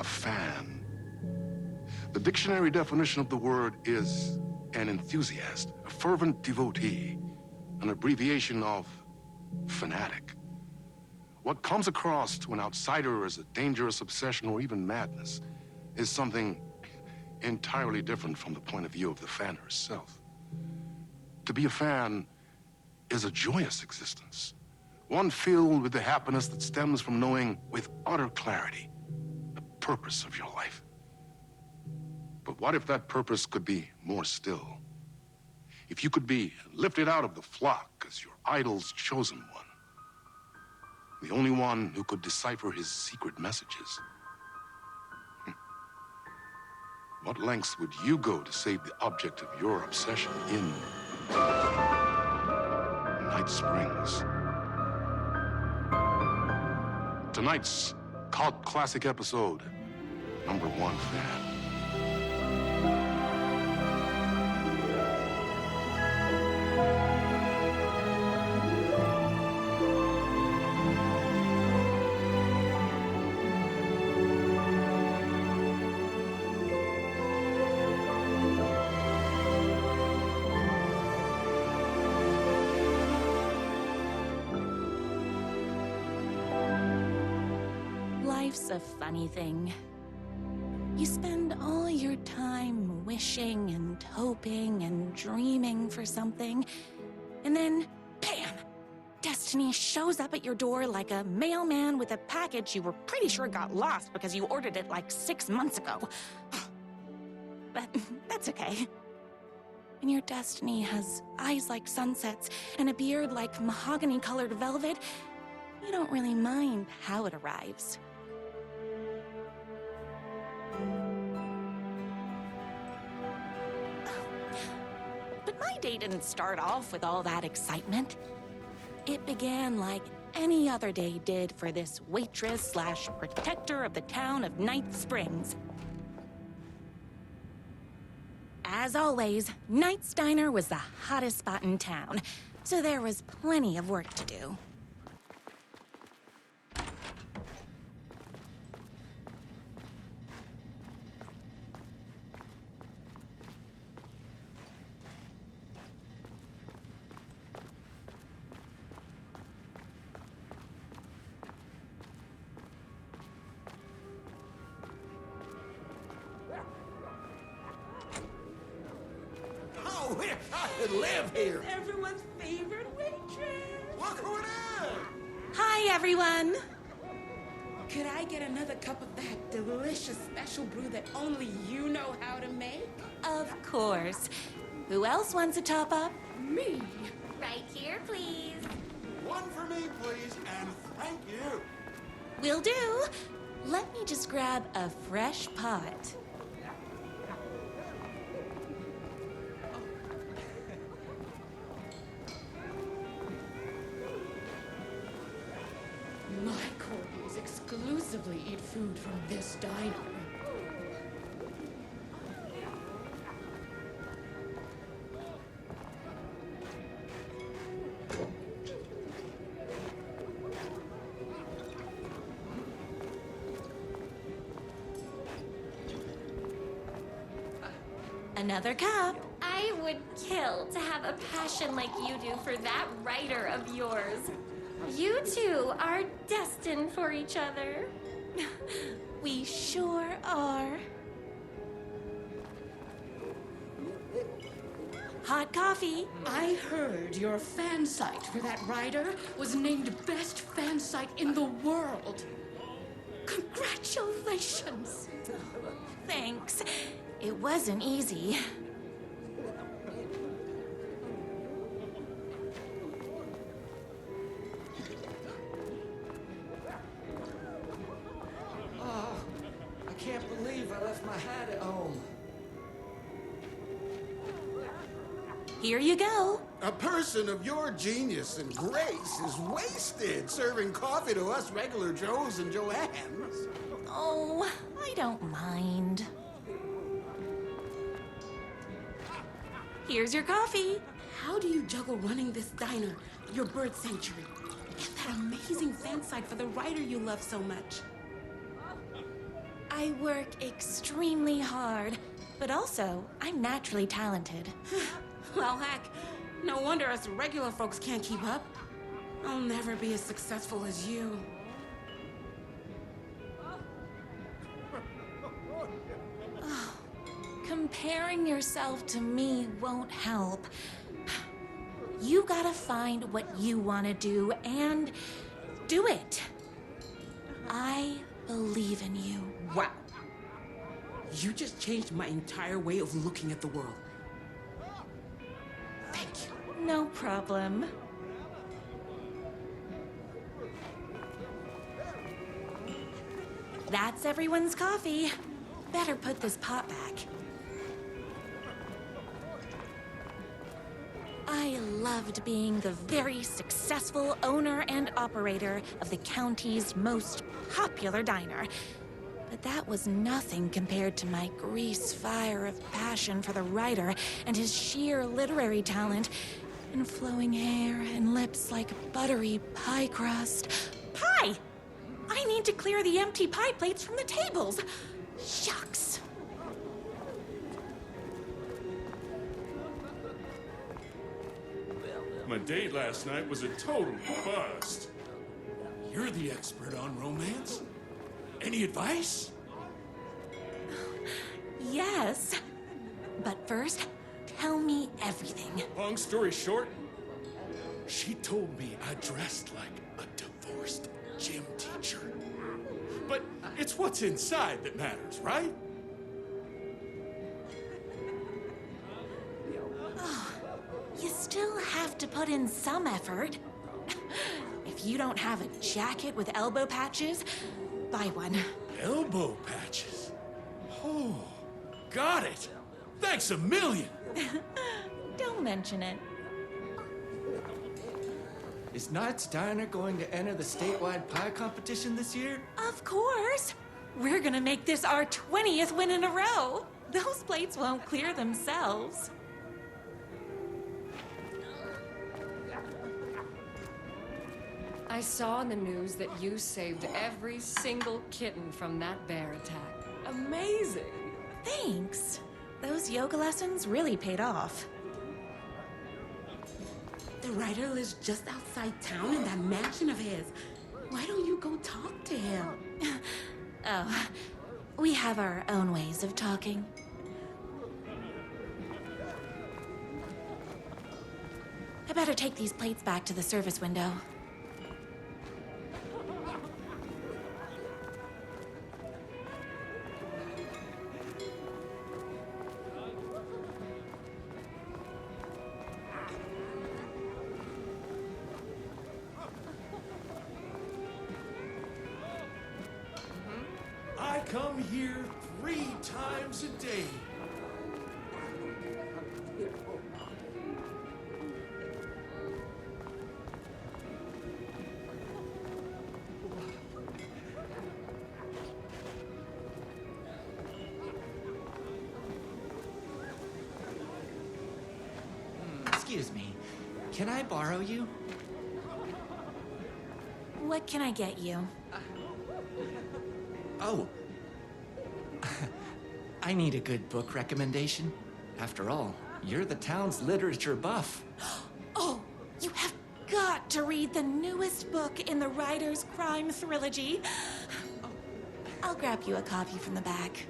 a fan. The dictionary definition of the word is an enthusiast, a fervent devotee, an abbreviation of fanatic. What comes across to an outsider as a dangerous obsession or even madness is something entirely different from the point of view of the fan herself. To be a fan is a joyous existence, one filled with the happiness that stems from knowing with utter clarity the purpose of your life. But what if that purpose could be more still? If you could be lifted out of the flock as your idol's chosen one, the only one who could decipher his secret messages. What lengths would you go to save the object of your obsession in Night Springs? Tonight's cult classic episode, number 1 fan. Life's a funny thing. You spend all your time wishing and hoping and dreaming for something, and then, bam! Destiny shows up at your door like a mailman with a package you were pretty sure got lost because you ordered it like 6 months ago. But that's okay. When your destiny has eyes like sunsets and a beard like mahogany-colored velvet, you don't really mind how it arrives. But my day didn't start off with all that excitement. It began like any other day did for this waitress/protector of the town of Night Springs. As always, Knight's Diner was the hottest spot in town, so there was plenty of work to do. Oh, wish I could live here. Everyone's favorite waitress. Look who it is. Hi, everyone! Could I get another cup of that delicious special brew that only you know how to make? Of course. Who else wants a top-up? Me. Right here, please. One for me, please, and thank you. Will do. Let me just grab a fresh pot. My Corgis exclusively eat food from this diner. Another cup. I would kill to have a passion like you do for that writer of yours. You two are destined for each other. We sure are. Hot coffee. I heard your fan site for that writer was named best fan site in the world. Congratulations! Thanks. It wasn't easy. Oh, I can't believe I left my hat at home. Here you go. A person of your genius and grace is wasted serving coffee to us regular Joes and Joannes. Oh, I don't mind. Here's your coffee. How do you juggle running this diner, your bird sanctuary, and that amazing fan site for the writer you love so much? I work extremely hard, but also, I'm naturally talented. Well, heck, no wonder us regular folks can't keep up. I'll never be as successful as you. Comparing yourself to me won't help. You gotta find what you wanna do and do it. I believe in you. Wow. You just changed my entire way of looking at the world. Thank you. No problem. That's everyone's coffee. Better put this pot back. I loved being the very successful owner and operator of the county's most popular diner. But that was nothing compared to my grease fire of passion for the writer and his sheer literary talent, and flowing hair and lips like buttery pie crust. Pie! I need to clear the empty pie plates from the tables. Shucks. My date last night was a total bust. You're the expert on romance. Any advice? Yes. But first, tell me everything. Long story short, She told me I dressed like a divorced gym teacher. But it's what's inside that matters, right? You still have to put in some effort. If you don't have a jacket with elbow patches, buy one. Elbow patches. Oh, got it. Thanks a million. Don't mention it. Is Knight's Diner going to enter the statewide pie competition this year? Of course. We're gonna make this our 20th win in a row. Those plates won't clear themselves. I saw in the news that you saved every single kitten from that bear attack. Amazing! Thanks. Those yoga lessons really paid off. The writer lives just outside town in that mansion of his. Why don't you go talk to him? Oh, we have our own ways of talking. I better take these plates back to the service window. I come here 3 times a day. Excuse me, can I borrow you? What can I get you? Oh. I need a good book recommendation. After all, you're the town's literature buff. Oh, you have got to read the newest book in the Writer's Crime Trilogy. I'll grab you a copy from the back.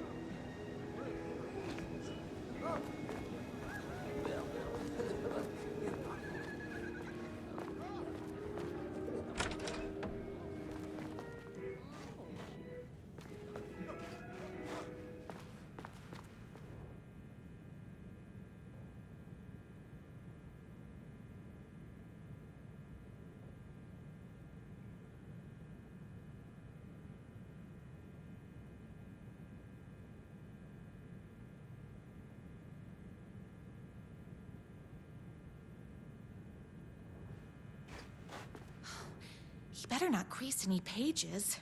He better not crease any pages.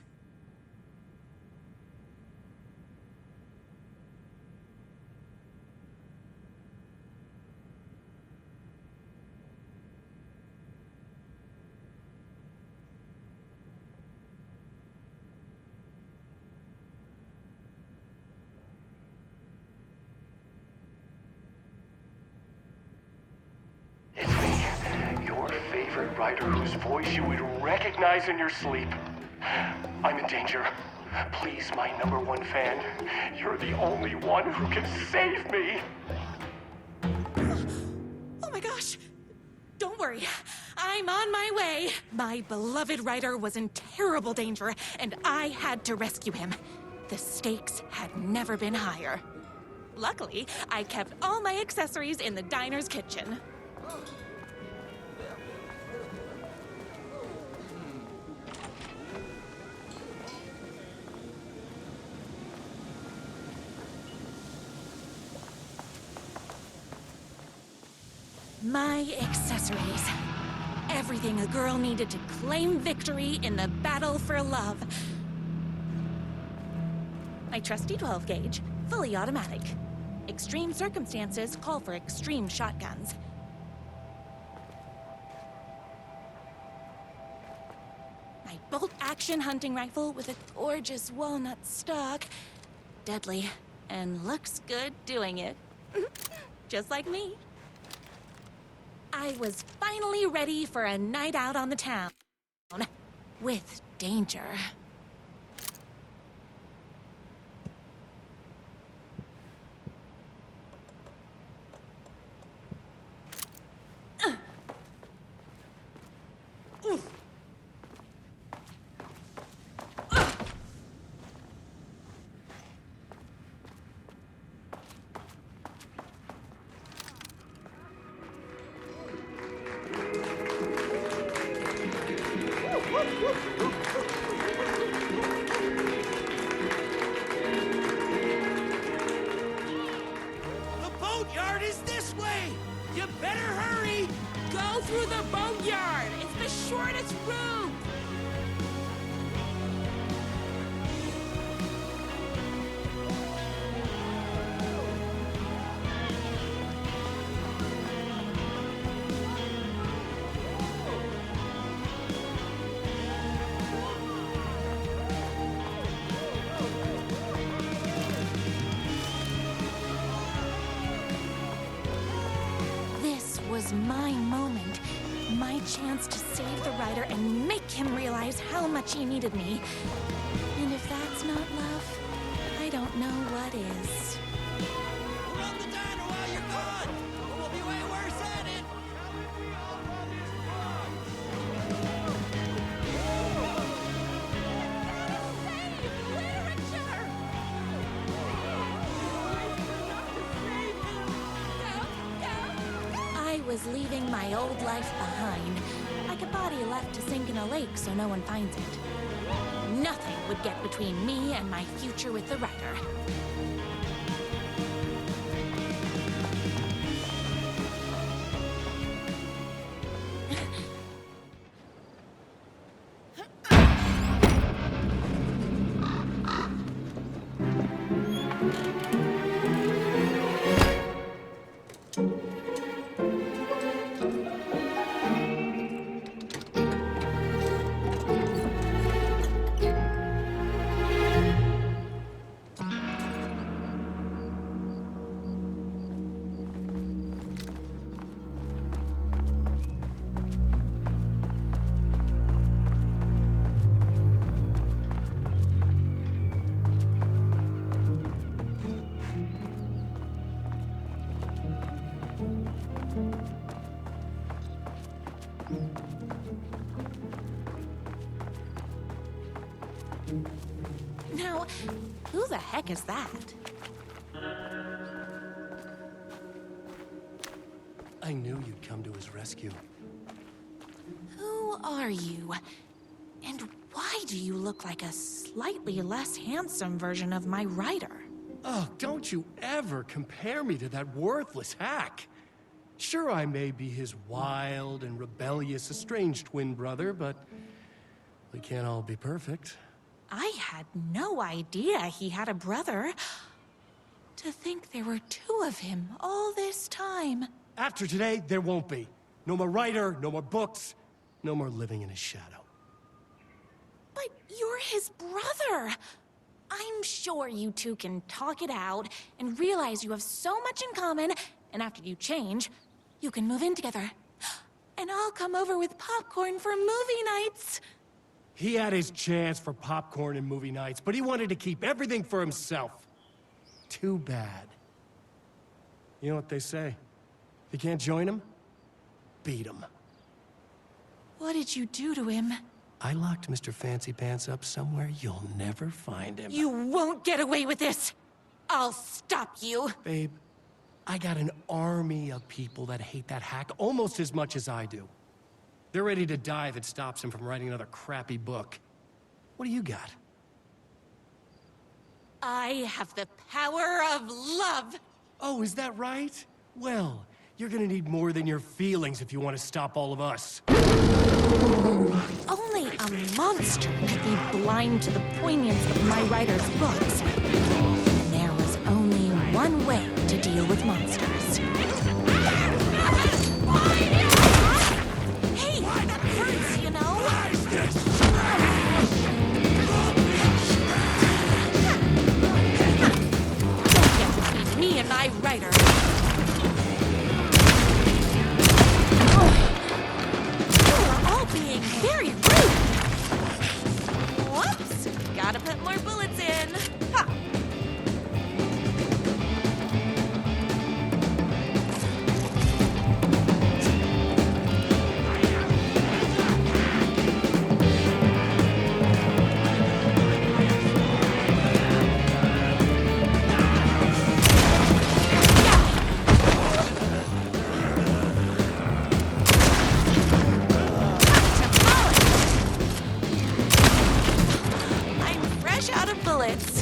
your favorite writer whose voice you would recognize in your sleep. I'm in danger. Please, my #1 fan, you're the only one who can save me. Oh my gosh! Don't worry, I'm on my way. My beloved writer was in terrible danger, and I had to rescue him. The stakes had never been higher. Luckily, I kept all my accessories in the diner's kitchen. My accessories. Everything a girl needed to claim victory in the battle for love. My trusty 12 gauge, fully automatic. Extreme circumstances call for extreme shotguns. My bolt-action hunting rifle with a gorgeous walnut stock. Deadly, and looks good doing it. Just like me. I was finally ready for a night out on the town. With danger. The boatyard is this way! You better hurry! Go through the boatyard. It's the shortest route. This was my moment. My chance to save the writer and make him realize how much he needed me. And if that's not love, I don't know what is. Run the diner while you're gone! Or we'll be way worse at it! I was leaving my old life behind, like a body left to sink in a lake so no one finds it. Nothing would get between me and my future with the writer. Now, who the heck is that? I knew you'd come to his rescue. Who are you? And why do you look like a slightly less handsome version of my writer? Oh, don't you ever compare me to that worthless hack. Sure, I may be his wild and rebellious estranged twin brother, but we can't all be perfect. I had no idea he had a brother. To think there were two of him all this time. After today, there won't be. No more writer, no more books, no more living in his shadow. But you're his brother. I'm sure you two can talk it out and realize you have so much in common, and after you change, you can move in together. And I'll come over with popcorn for movie nights. He had his chance for popcorn and movie nights, but he wanted to keep everything for himself. Too bad. You know what they say? If you can't join him, beat him. What did you do to him? I locked Mr. Fancy Pants up somewhere you'll never find him. You won't get away with this. I'll stop you. Babe, I got an army of people that hate that hack almost as much as I do. They're ready to die if it stops him from writing another crappy book. What do you got? I have the power of love. Oh, is that right? Well, you're gonna need more than your feelings if you want to stop all of us. Only a monster could be blind to the poignance of my writer's books. There was only one way to deal with monsters. Hey, that hurts, you know? Don't get between me and my writer. Being very rude. Whoops! Gotta put more bullets in. Ha! Out of bullets.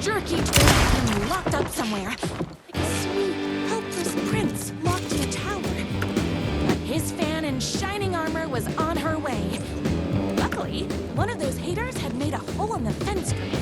Jerky twist and locked up somewhere. Like a sweet, helpless prince locked in a tower. But his fan in shining armor was on her way. Luckily, one of those haters had made a hole in the fence for me.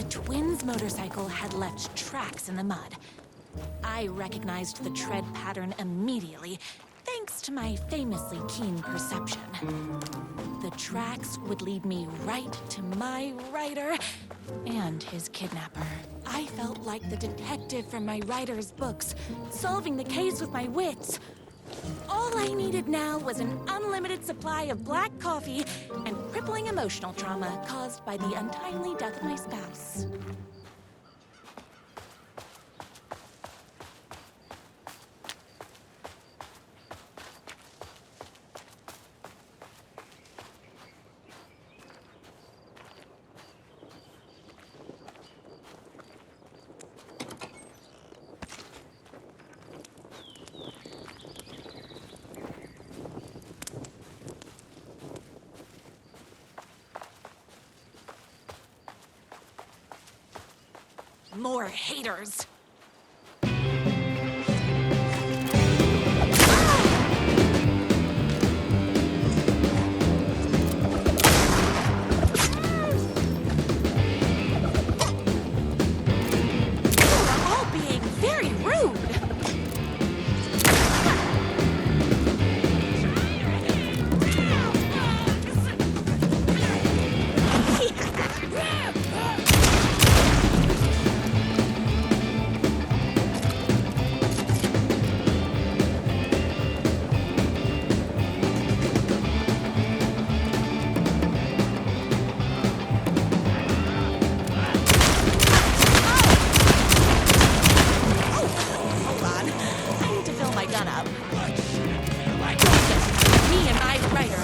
twins' motorcycle had left tracks in the mud. I recognized the tread pattern immediately, thanks to my famously keen perception. The tracks would lead me right to my rider and his kidnapper. I felt like the detective from my writer's books, solving the case with my wits. All I needed now was an unlimited supply of black coffee and crippling emotional trauma caused by the untimely death of my spouse. More haters. You're all being very rude. Hold on. I need to fill my gun up. Me and my writer.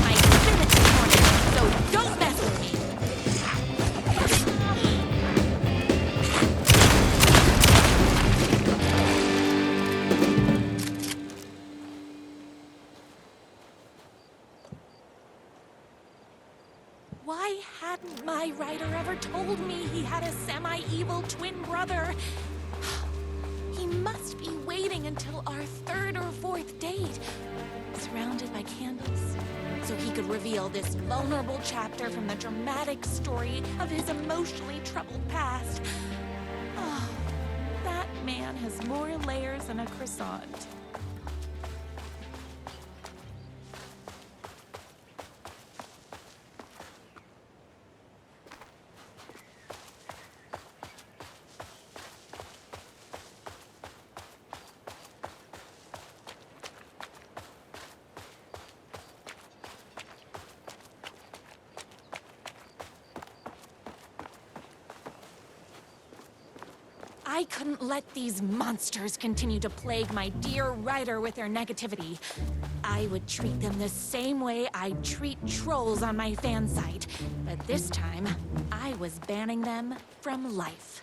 I spin it this morning, so don't mess with me. Why hadn't my writer ever told me he had a semi-evil twin brother? He must be waiting until our third or fourth date, surrounded by candles, so he could reveal this vulnerable chapter from the dramatic story of his emotionally troubled past. Oh, that man has more layers than a croissant. I couldn't let these monsters continue to plague my dear writer with their negativity. I would treat them the same way I'd treat trolls on my fan site, but this time, I was banning them from life.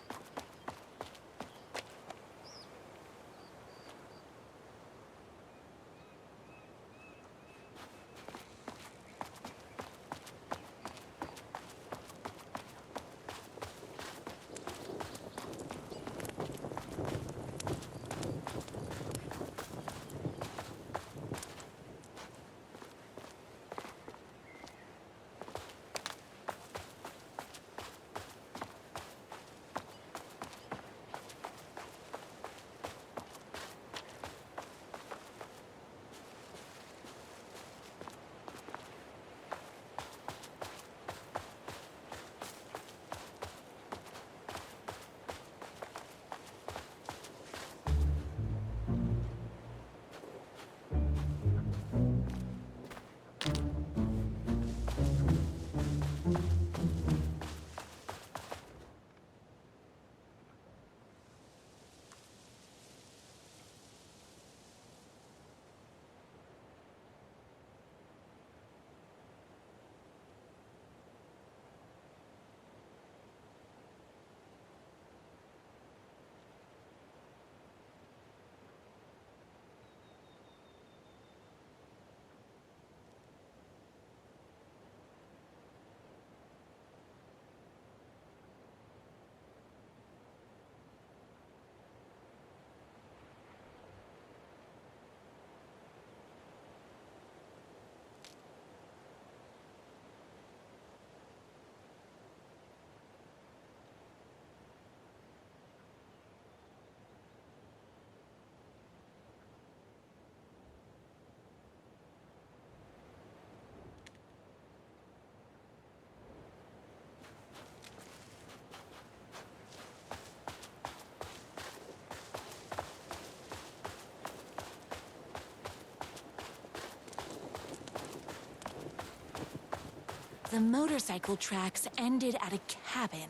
The motorcycle tracks ended at a cabin.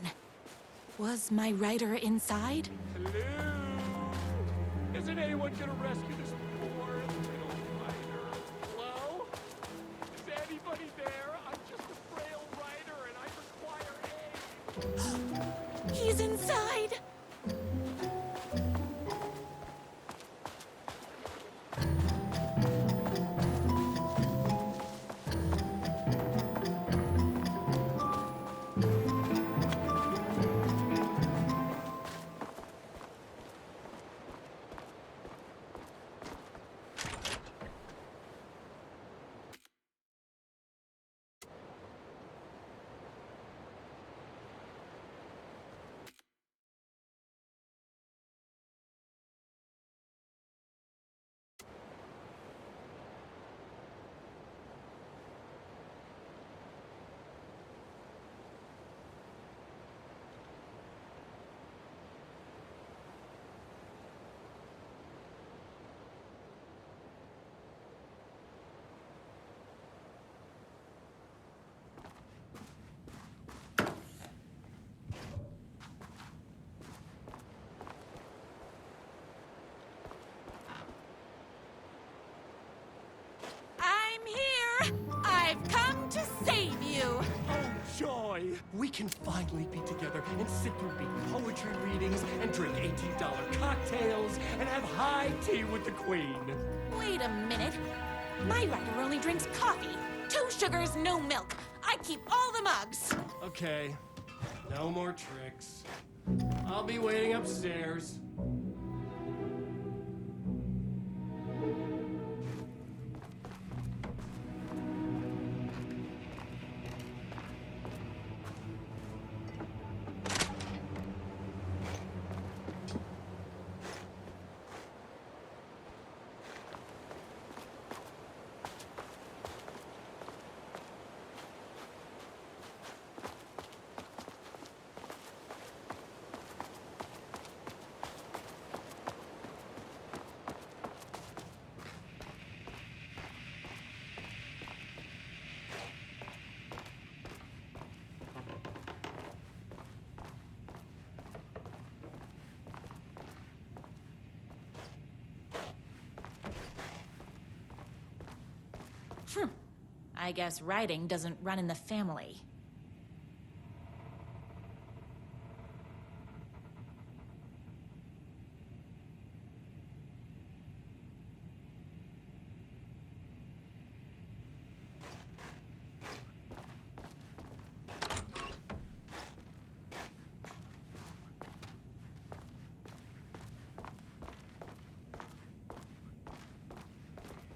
Was my rider inside? Hello? Isn't anyone gonna rescue this poor little rider? Hello? Is anybody there? I'm just a frail rider and I require aid. He's inside! I'm here! I've come to save you! Oh, joy! We can finally be together and sit through big poetry readings and drink $18 cocktails and have high tea with the Queen. Wait a minute. My rider only drinks coffee. 2 sugars, no milk. I keep all the mugs. Okay, no more tricks. I'll be waiting upstairs. I guess riding doesn't run in the family.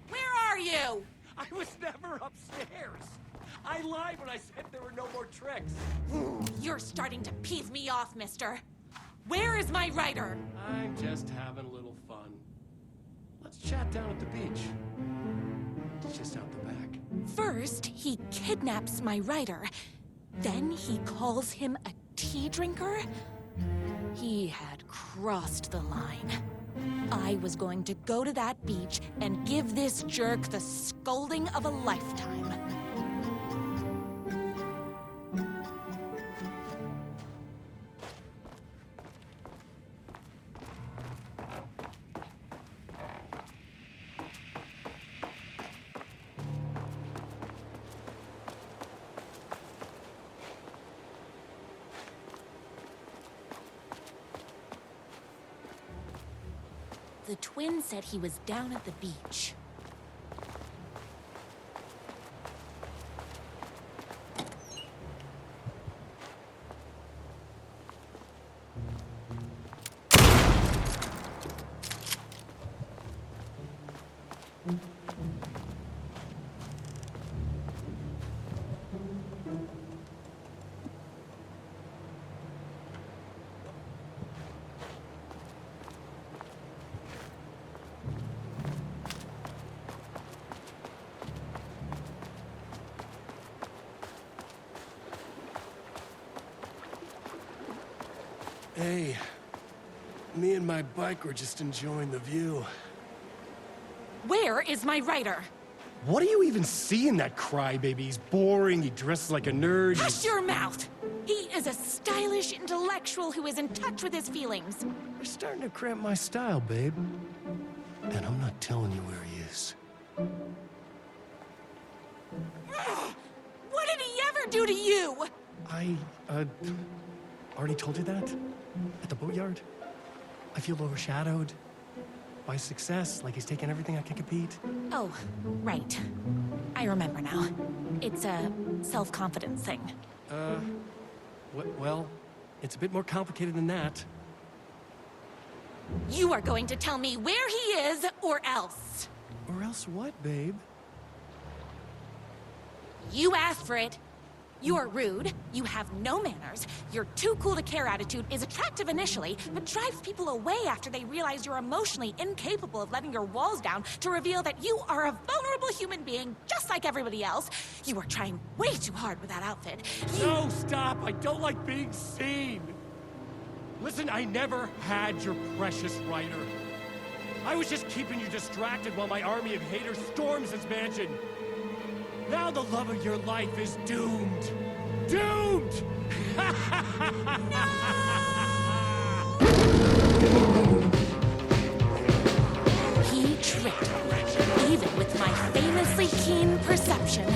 Where are you? I was never upstairs. I lied when I said there were no more tricks. You're starting to peeve me off, mister. Where is my rider? I'm just having a little fun. Let's chat down at the beach. It's just out the back. First, he kidnaps my rider. Then he calls him a tea drinker. He had crossed the line. I was going to go to that beach and give this jerk the scolding of a lifetime. The twin said he was down at the beach. Hey, me and my bike were just enjoying the view. Where is my rider? What do you even see in that crybaby? He's boring, he dresses like a nerd. Hush your mouth! He is a stylish intellectual who is in touch with his feelings. You're starting to cramp my style, babe. And I'm not telling you where he is. What did he ever do to you? I, already told you that? At the boatyard? I feel overshadowed by success, like he's taking everything I can compete. Oh, right. I remember now. It's a self-confidence thing. Well, it's a bit more complicated than that. You are going to tell me where he is, or else. Or else what, babe? You asked for it. You're rude, you have no manners, your too cool to care attitude is attractive initially, but drives people away after they realize you're emotionally incapable of letting your walls down to reveal that you are a vulnerable human being just like everybody else. You are trying way too hard with that outfit. No, stop! I don't like being seen! Listen, I never had your precious writer. I was just keeping you distracted while my army of haters storms this mansion. Now the love of your life is doomed! Doomed! He tricked me, even with my famously keen perception.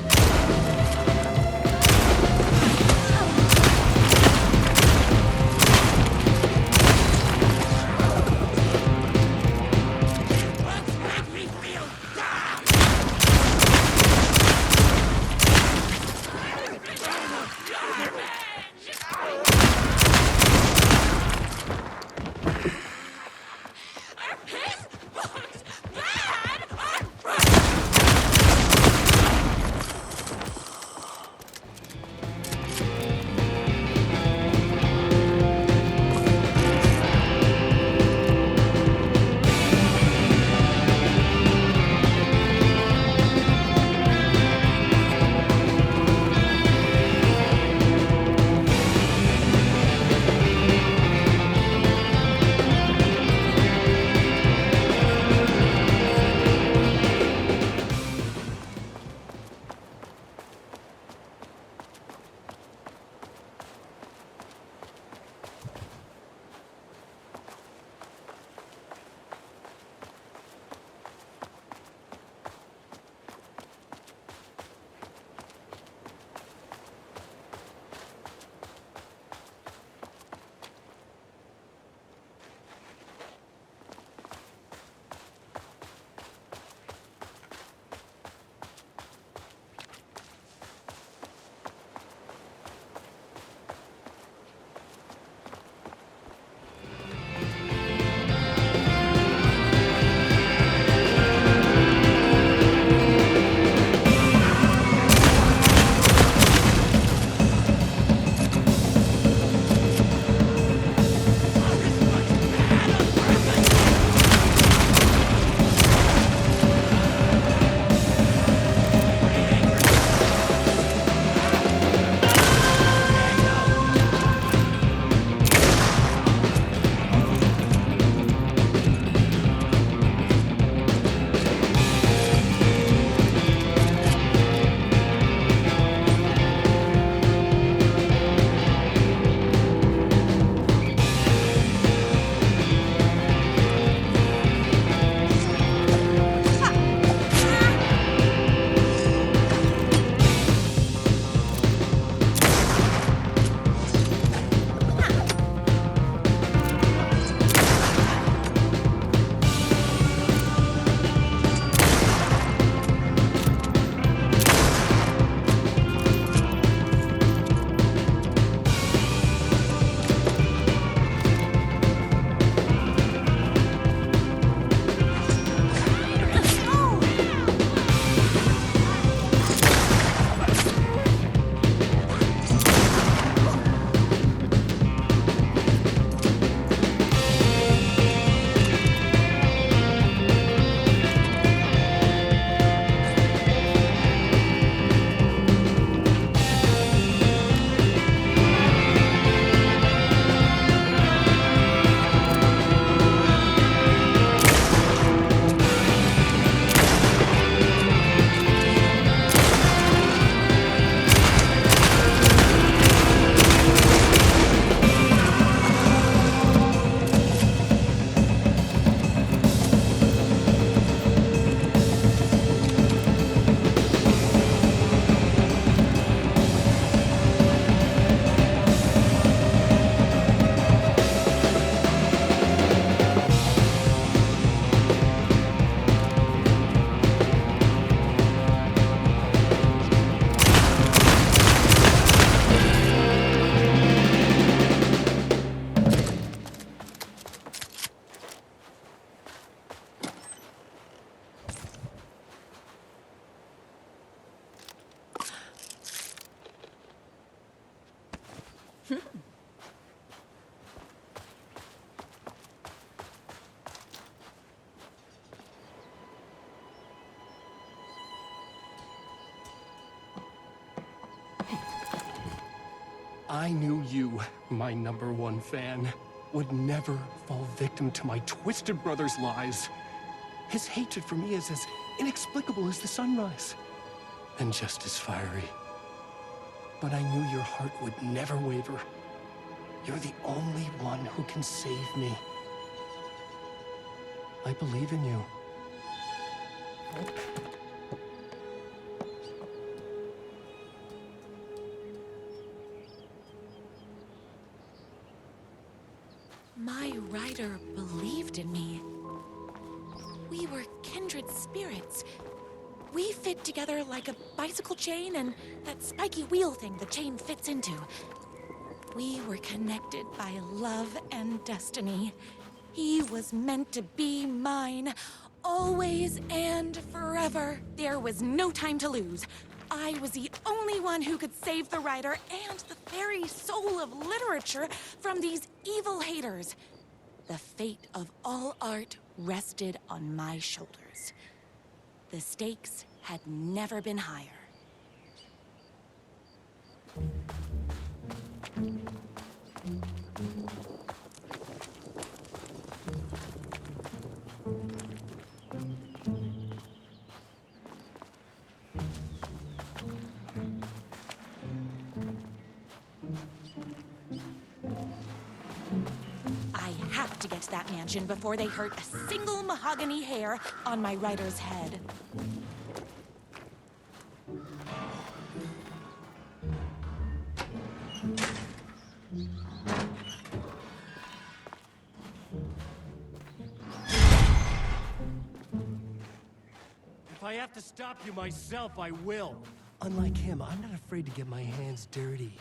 I knew you, my #1 fan, would never fall victim to my twisted brother's lies. His hatred for me is as inexplicable as the sunrise, and just as fiery. But I knew your heart would never waver. You're the only one who can save me. I believe in you. My rider believed in me. We were kindred spirits. We fit together like a bicycle chain and that spiky wheel thing the chain fits into. We were connected by love and destiny. He was meant to be mine, always and forever. There was no time to lose. I was the only one who could save the writer and the very soul of literature from these evil haters. The fate of all art rested on my shoulders. The stakes had never been higher. I have to get to that mansion before they hurt a single mahogany hair on my writer's head. If I have to stop you myself, I will. Unlike him, I'm not afraid to get my hands dirty.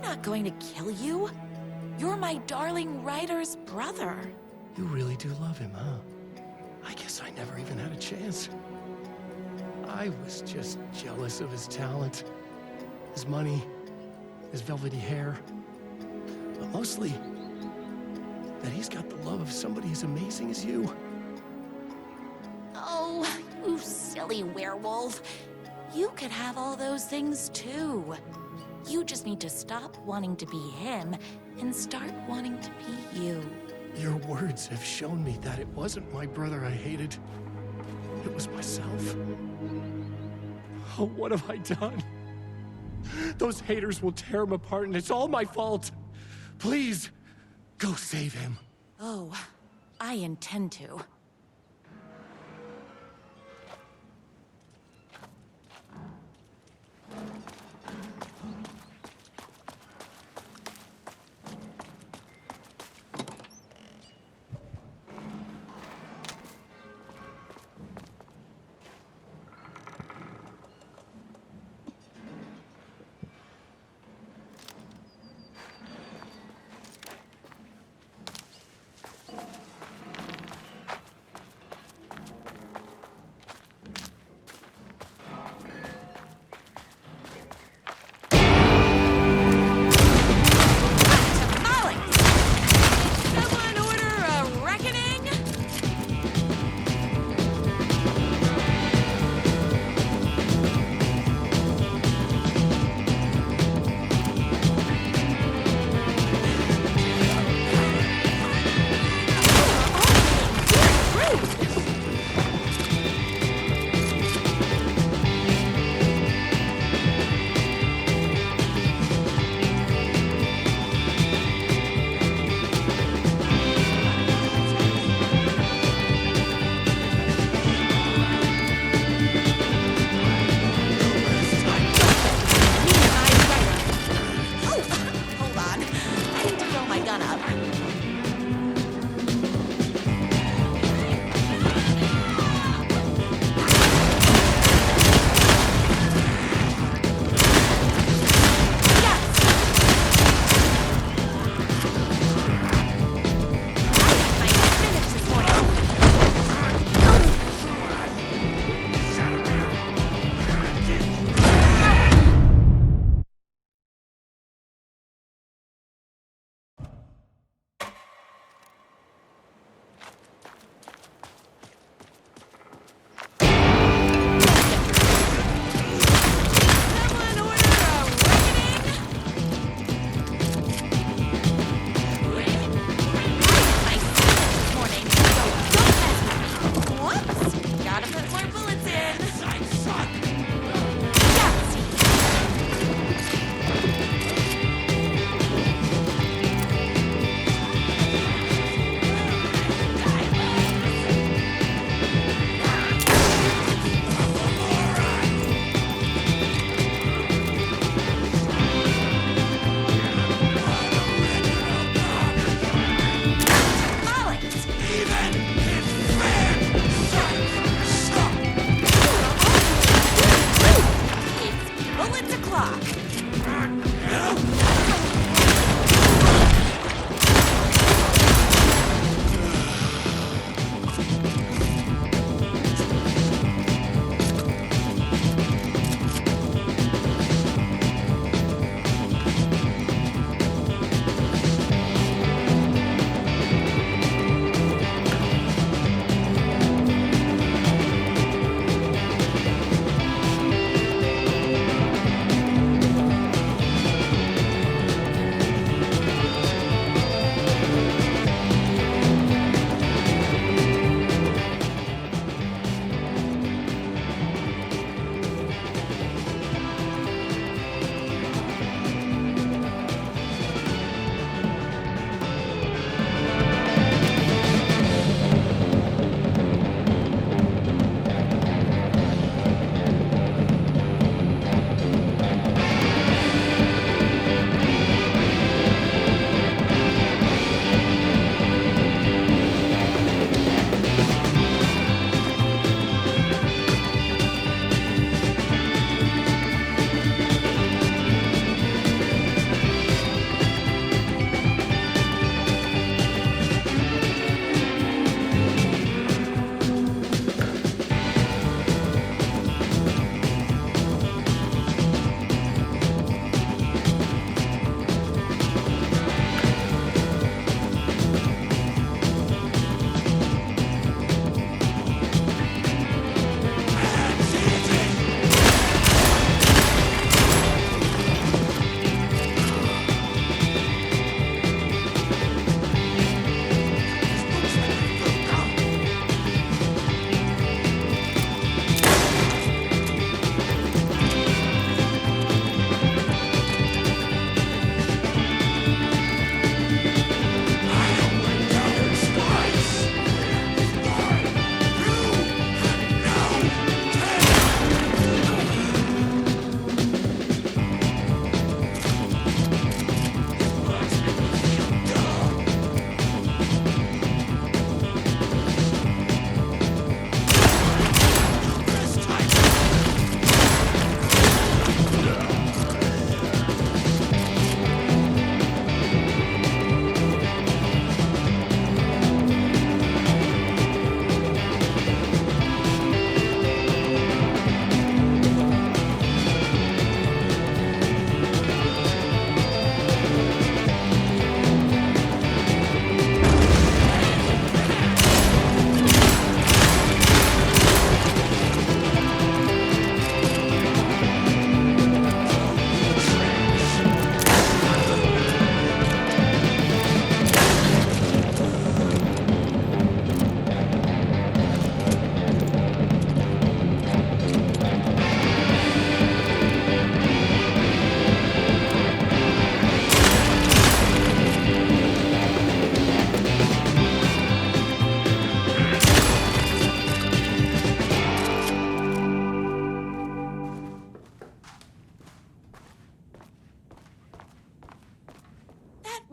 not going to kill you. You're my darling writer's brother. You really do love him, huh? I guess I never even had a chance. I was just jealous of his talent, his money, his velvety hair. But mostly, that he's got the love of somebody as amazing as you. Oh, you silly werewolf. You could have all those things too. You just need to stop wanting to be him and start wanting to be you. Your words have shown me that it wasn't my brother I hated. It was myself. Oh, what have I done? Those haters will tear him apart, and it's all my fault. Please, go save him. Oh, I intend to.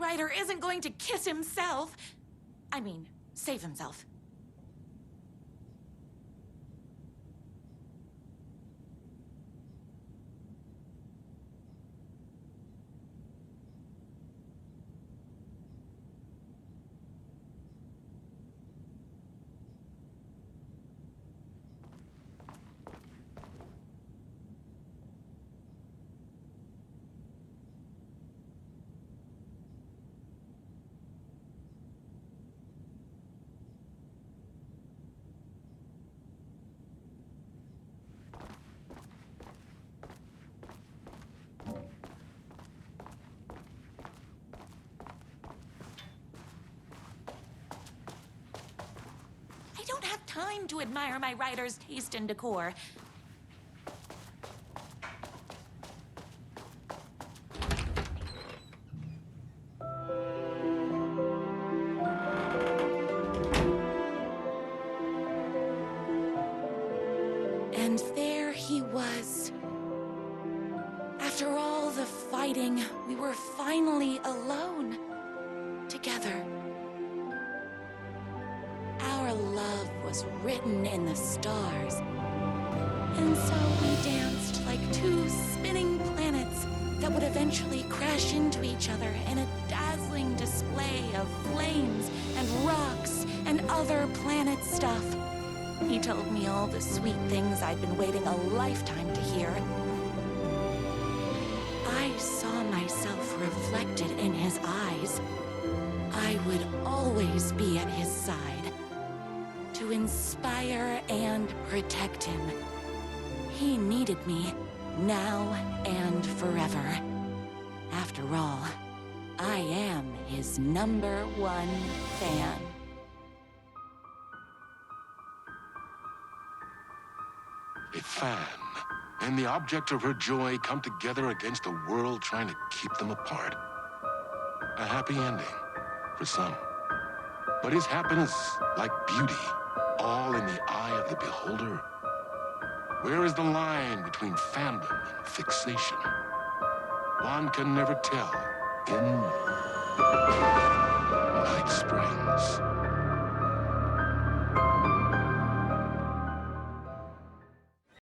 Ryder isn't going to kiss himself. I mean, save himself. I don't have time to admire my writer's taste in decor. And there he was. After all the fighting, we were finally alone. Together. Our love was written in the stars. And so we danced like two spinning planets that would eventually crash into each other in a dazzling display of flames and rocks and other planet stuff. He told me all the sweet things I'd been waiting a lifetime to hear. I saw myself reflected in his eyes. I would always be at his side, to inspire and protect him. He needed me, now and forever. After all, I am his #1 fan. A fan and the object of her joy come together against a world trying to keep them apart. A happy ending for some. But is happiness, like beauty, all in the eye of the beholder? Where is the line between fandom and fixation? One can never tell in Night Springs.